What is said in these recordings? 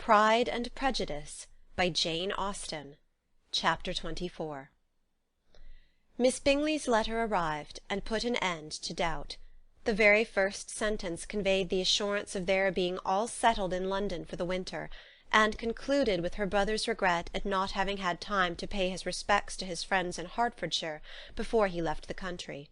Pride and Prejudice by Jane Austen. Chapter 24. Miss Bingley's letter arrived, and put an end to doubt. The very first sentence conveyed the assurance of their being all settled in London for the winter, and concluded with her brother's regret at not having had time to pay his respects to his friends in Hertfordshire before he left the country.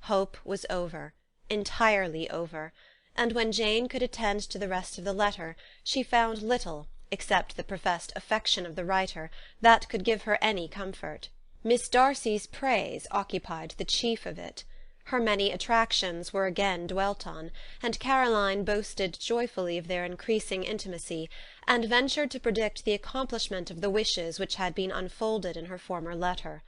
Hope was over, entirely over, and when Jane could attend to the rest of the letter, she found little, except the professed affection of the writer, that could give her any comfort. Miss Darcy's praise occupied the chief of it. Her many attractions were again dwelt on, and Caroline boasted joyfully of their increasing intimacy, and ventured to predict the accomplishment of the wishes which had been unfolded in her former letter.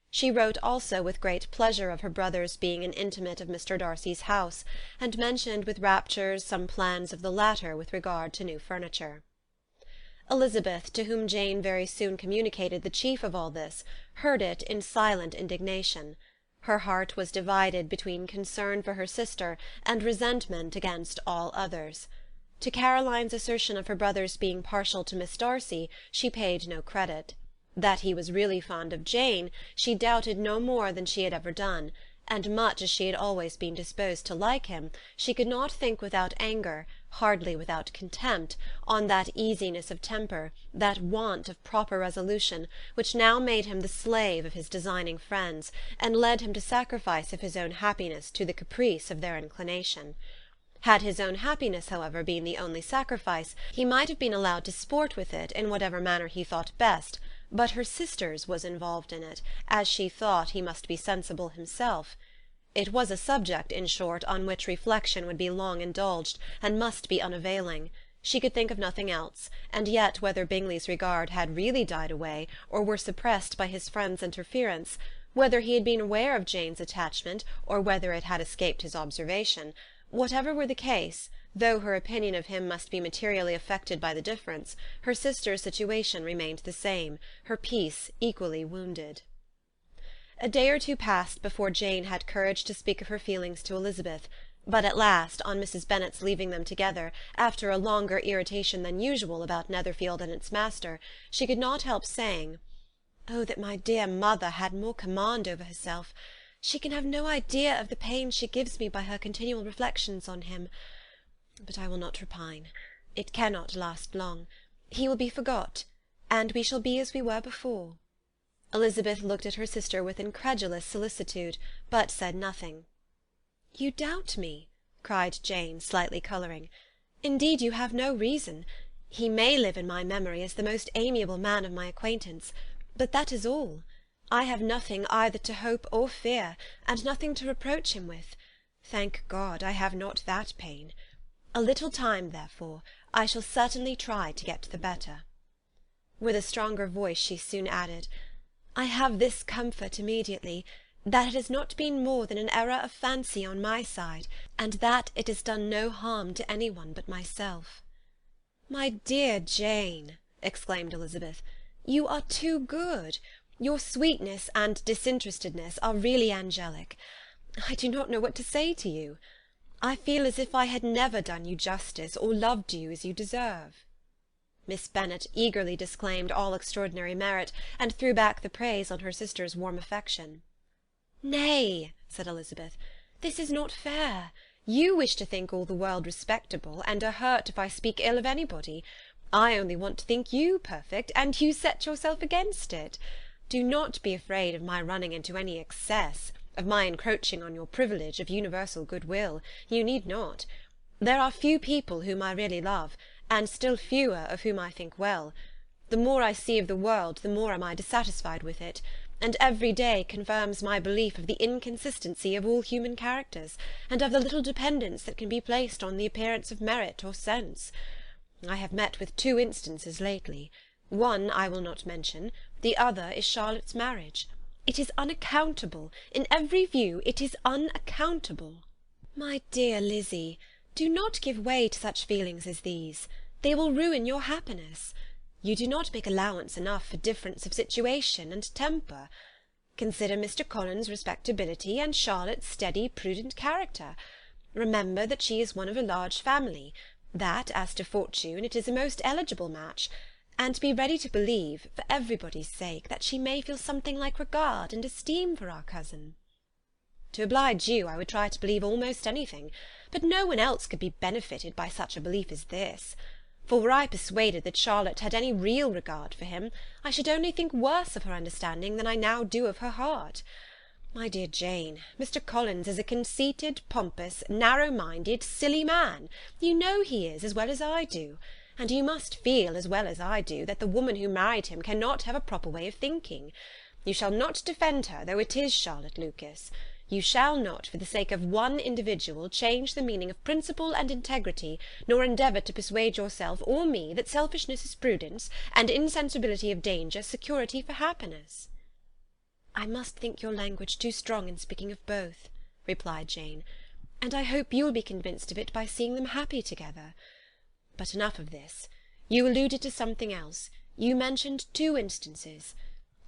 She wrote also with great pleasure of her brother's being an intimate of Mr. Darcy's house, and mentioned with raptures some plans of the latter with regard to new furniture. Elizabeth, to whom Jane very soon communicated the chief of all this, heard it in silent indignation. Her heart was divided between concern for her sister and resentment against all others. To Caroline's assertion of her brother's being partial to Miss Darcy she paid no credit. That he was really fond of Jane she doubted no more than she had ever done, and much as she had always been disposed to like him, she could not think without anger, hardly without contempt, on that easiness of temper, that want of proper resolution, which now made him the slave of his designing friends, and led him to sacrifice of his own happiness to the caprice of their inclination. Had his own happiness, however, been the only sacrifice, he might have been allowed to sport with it in whatever manner he thought best, but her sister's was involved in it, as she thought he must be sensible himself. It was a subject, in short, on which reflection would be long indulged, and must be unavailing. She could think of nothing else, and yet whether Bingley's regard had really died away, or were suppressed by his friend's interference, whether he had been aware of Jane's attachment, or whether it had escaped his observation, whatever were the case, though her opinion of him must be materially affected by the difference, her sister's situation remained the same, her peace equally wounded. A day or two passed before Jane had courage to speak of her feelings to Elizabeth, but at last, on Mrs. Bennet's leaving them together, after a longer irritation than usual about Netherfield and its master, she could not help saying, "Oh, that my dear mother had more command over herself! She can have no idea of the pain she gives me by her continual reflections on him. But I will not repine. It cannot last long. He will be forgot, and we shall be as we were before." Elizabeth looked at her sister with incredulous solicitude, but said nothing. "You doubt me?" cried Jane, slightly colouring. "Indeed you have no reason. He may live in my memory as the most amiable man of my acquaintance, but that is all. I have nothing either to hope or fear, and nothing to reproach him with. Thank God, I have not that pain. A little time, therefore, I shall certainly try to get the better." With a stronger voice she soon added, "I have this comfort immediately, that it has not been more than an error of fancy on my side, and that it has done no harm to any one but myself." "My dear Jane," exclaimed Elizabeth, "you are too good. Your sweetness and disinterestedness are really angelic. I do not know what to say to you. I feel as if I had never done you justice, or loved you as you deserve." Miss Bennet eagerly disclaimed all extraordinary merit, and threw back the praise on her sister's warm affection. "Nay," said Elizabeth, "this is not fair. You wish to think all the world respectable, and are hurt if I speak ill of anybody. I only want to think you perfect, and you set yourself against it. Do not be afraid of my running into any excess, of my encroaching on your privilege of universal goodwill. You need not. There are few people whom I really love, and still fewer of whom I think well. The more I see of the world, the more am I dissatisfied with it, and every day confirms my belief of the inconsistency of all human characters, and of the little dependence that can be placed on the appearance of merit or sense. I have met with 2 instances lately. One I will not mention, the other is Charlotte's marriage. It is unaccountable. In every view it is unaccountable." "My dear Lizzy, do not give way to such feelings as these. They will ruin your happiness. You do not make allowance enough for difference of situation and temper. Consider Mr. Collins's respectability, and Charlotte's steady, prudent character. Remember that she is one of a large family. that, as to fortune, it is a most eligible match, and be ready to believe, for everybody's sake, that she may feel something like regard and esteem for our cousin. To oblige you, I would try to believe almost anything, but no one else could be benefited by such a belief as this. For were I persuaded that Charlotte had any real regard for him, I should only think worse of her understanding than I now do of her heart. My dear Jane, Mr. Collins is a conceited, pompous, narrow-minded, silly man. You know he is, as well as I do. And you must feel, as well as I do, that the woman who married him cannot have a proper way of thinking. You shall not defend her, though it is Charlotte Lucas. You shall not, for the sake of one individual, change the meaning of principle and integrity, nor endeavour to persuade yourself or me that selfishness is prudence, and insensibility of danger security for happiness. I must think your language too strong in speaking of both, replied Jane, and I hope you will be convinced of it by seeing them happy together. But enough of this. You alluded to something else. You mentioned 2 instances.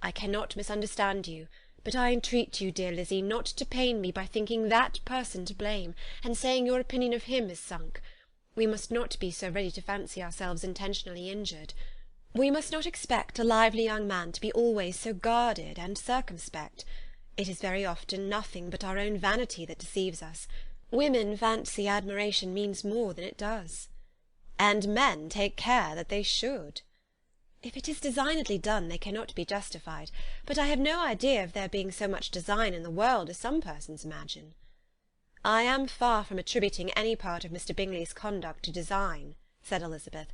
I cannot misunderstand you, but I entreat you, dear Lizzy, not to pain me by thinking that person to blame, and saying your opinion of him is sunk. We must not be so ready to fancy ourselves intentionally injured. We must not expect a lively young man to be always so guarded and circumspect. It is very often nothing but our own vanity that deceives us. Women fancy admiration means more than it does. And men take care that they should. If it is designedly done, they cannot be justified, but I have no idea of there being so much design in the world as some persons imagine. I am far from attributing any part of Mr. Bingley's conduct to design, said Elizabeth,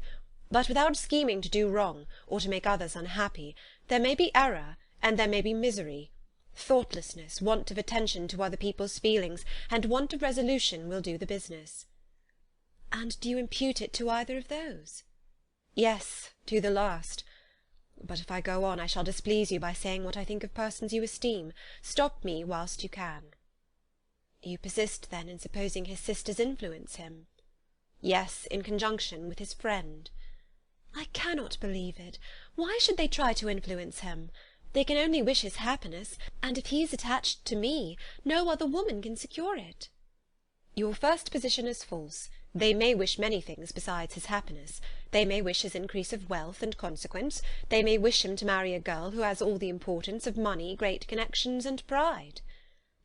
but without scheming to do wrong, or to make others unhappy, there may be error, and there may be misery. Thoughtlessness, want of attention to other people's feelings, and want of resolution will do the business. And do you impute it to either of those? Yes, to the last. But if I go on, I shall displease you by saying what I think of persons you esteem. Stop me whilst you can. You persist, then, in supposing his sisters influence him? Yes, in conjunction with his friend. I cannot believe it. Why should they try to influence him? They can only wish his happiness, and if he is attached to me, no other woman can secure it. Your first position is false. They may wish many things besides his happiness. They may wish his increase of wealth and consequence. They may wish him to marry a girl who has all the importance of money, great connections, and pride.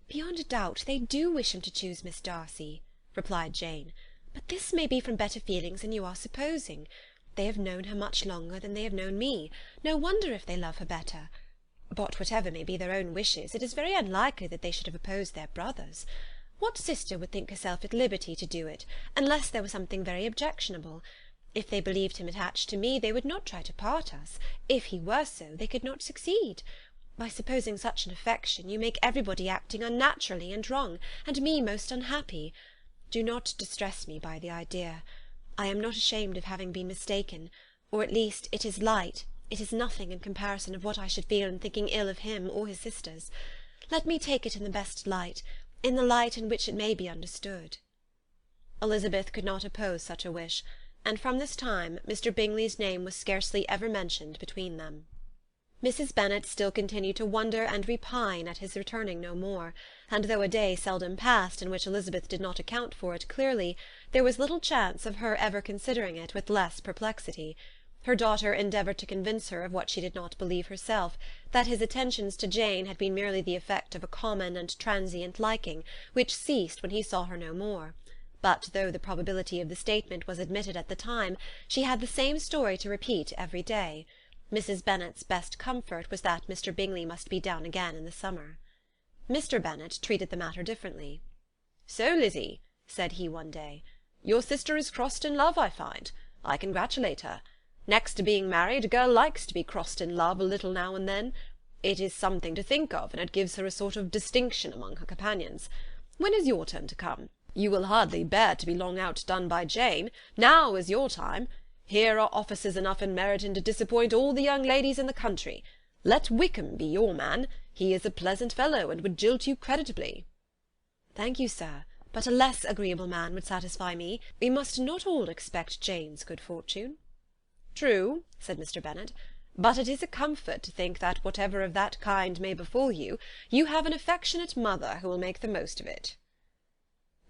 Beyond a doubt they do wish him to choose Miss Darcy, replied Jane, but this may be from better feelings than you are supposing. They have known her much longer than they have known me. No wonder if they love her better. But whatever may be their own wishes, it is very unlikely that they should have opposed their brothers. What sister would think herself at liberty to do it, unless there was something very objectionable? If they believed him attached to me, they would not try to part us. If he were so, they could not succeed. By supposing such an affection, you make everybody acting unnaturally and wrong, and me most unhappy. Do not distress me by the idea. I am not ashamed of having been mistaken, or at least it is light, it is nothing in comparison of what I should feel in thinking ill of him or his sisters. Let me take it in the best light, in the light in which it may be understood. Elizabeth could not oppose such a wish, and from this time Mr. Bingley's name was scarcely ever mentioned between them. Mrs. Bennet still continued to wonder and repine at his returning no more, and though a day seldom passed in which Elizabeth did not account for it clearly, there was little chance of her ever considering it with less perplexity. Her daughter endeavoured to convince her of what she did not believe herself, that his attentions to Jane had been merely the effect of a common and transient liking, which ceased when he saw her no more. But though the probability of the statement was admitted at the time, she had the same story to repeat every day. Mrs. Bennet's best comfort was that Mr. Bingley must be down again in the summer. Mr. Bennet treated the matter differently. "So, Lizzy," said he one day, "your sister is crossed in love, I find. I congratulate her. Next to being married, a girl likes to be crossed in love a little now and then. It is something to think of, and it gives her a sort of distinction among her companions. When is your turn to come? You will hardly bear to be long outdone by Jane. Now is your time. Here are officers enough in Meryton to disappoint all the young ladies in the country. Let Wickham be your man. He is a pleasant fellow, and would jilt you creditably." "Thank you, sir, but a less agreeable man would satisfy me. We must not all expect Jane's good fortune." "True," said Mr. Bennet, "but it is a comfort to think that whatever of that kind may befall you, you have an affectionate mother who will make the most of it."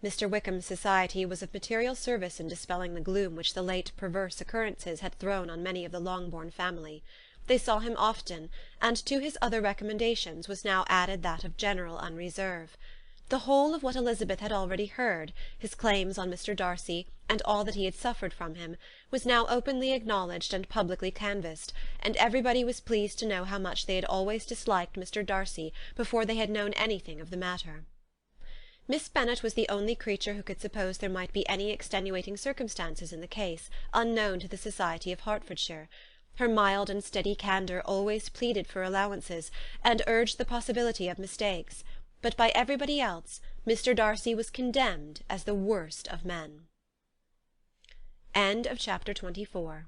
Mr. Wickham's society was of material service in dispelling the gloom which the late perverse occurrences had thrown on many of the Longbourn family. They saw him often, and to his other recommendations was now added that of general unreserve. The whole of what Elizabeth had already heard, his claims on Mr. Darcy, and all that he had suffered from him, was now openly acknowledged and publicly canvassed, and everybody was pleased to know how much they had always disliked Mr. Darcy before they had known anything of the matter. Miss Bennet was the only creature who could suppose there might be any extenuating circumstances in the case, unknown to the society of Hertfordshire. Her mild and steady candour always pleaded for allowances, and urged the possibility of mistakes, but by everybody else Mr. Darcy was condemned as the worst of men. Chapter 24